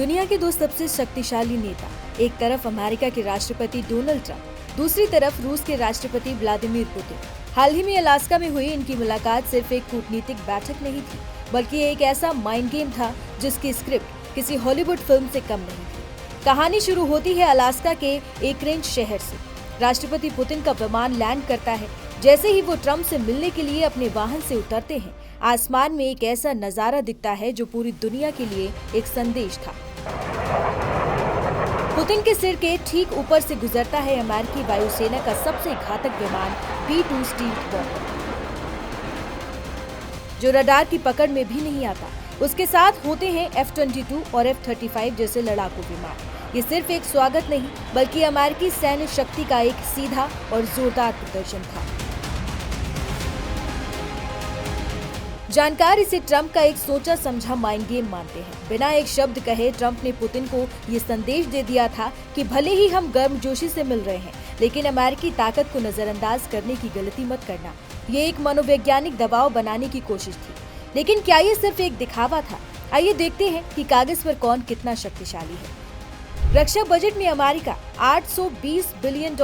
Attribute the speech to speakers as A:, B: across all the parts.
A: दुनिया के दो सबसे शक्तिशाली नेता, एक तरफ अमेरिका के राष्ट्रपति डोनाल्ड ट्रंप, दूसरी तरफ रूस के राष्ट्रपति व्लादिमीर पुतिन। हाल ही में अलास्का में हुई इनकी मुलाकात सिर्फ एक कूटनीतिक बैठक नहीं थी, बल्कि एक ऐसा माइंड गेम था जिसकी स्क्रिप्ट किसी हॉलीवुड फिल्म से कम नहीं थी। कहानी शुरू होती है अलास्का के एकरेंज शहर से। राष्ट्रपति पुतिन का विमान लैंड करता है। जैसे ही वो ट्रंप से मिलने के लिए अपने वाहन से उतरते हैं, आसमान में एक ऐसा नजारा दिखता है जो पूरी दुनिया के लिए एक संदेश था। पुतिन के सिर के ठीक ऊपर से गुजरता है अमेरिकी वायुसेना का सबसे घातक विमान B-2 स्टील्थ बॉम्बर, जो रडार की पकड़ में भी नहीं आता। उसके साथ होते हैं F-22 और F-35 जैसे लड़ाकू विमान। ये सिर्फ एक स्वागत नहीं, बल्कि अमेरिकी सैन्य शक्ति का एक सीधा और जोरदार प्रदर्शन था। जानकार इसे ट्रंप का एक सोचा समझा माइंड गेम मानते हैं। बिना एक शब्द कहे ट्रंप ने पुतिन को ये संदेश दे दिया था कि भले ही हम गर्मजोशी से मिल रहे हैं, लेकिन अमेरिकी ताकत को नजरअंदाज करने की गलती मत करना। ये एक मनोवैज्ञानिक दबाव बनाने की कोशिश थी, लेकिन क्या ये सिर्फ एक दिखावा था? आइए देखते हैं कि कागज पर कौन कितना शक्तिशाली है। रक्षा बजट में अमेरिका $820 बिलियन,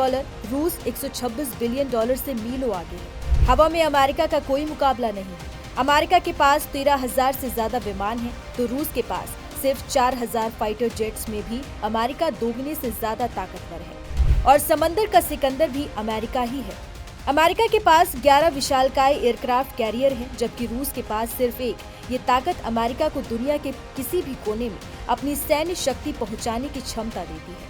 A: रूस $126 बिलियन से मीलों आगे है। हवा में अमेरिका का कोई मुकाबला नहीं है। अमेरिका के पास 13,000 से ज्यादा विमान हैं, तो रूस के पास सिर्फ 4,000 फाइटर जेट्स में भी अमेरिका दोगुने से ज्यादा ताकतवर है। और समंदर का सिकंदर भी अमेरिका ही है। अमेरिका के पास 11 विशालकाय एयरक्राफ्ट कैरियर हैं, जबकि रूस के पास सिर्फ एक। ये ताकत अमेरिका को दुनिया के किसी भी कोने में अपनी सैन्य शक्ति पहुंचाने की क्षमता देती है।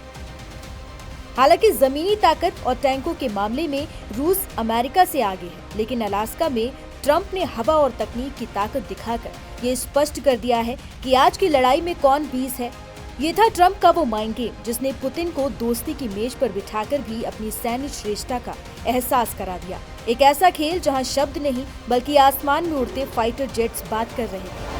A: हालांकि जमीनी ताकत और टैंकों के मामले में रूस अमेरिका से आगे है, लेकिन अलास्का में ट्रंप ने हवा और तकनीक की ताकत दिखाकर ये स्पष्ट कर दिया है कि आज की लड़ाई में कौन बीस है। ये था ट्रंप का वो माइंड गेम जिसने पुतिन को दोस्ती की मेज पर बिठाकर भी अपनी सैन्य श्रेष्ठता का एहसास करा दिया। एक ऐसा खेल जहां शब्द नहीं, बल्कि आसमान में उड़ते फाइटर जेट्स बात कर रहे थे।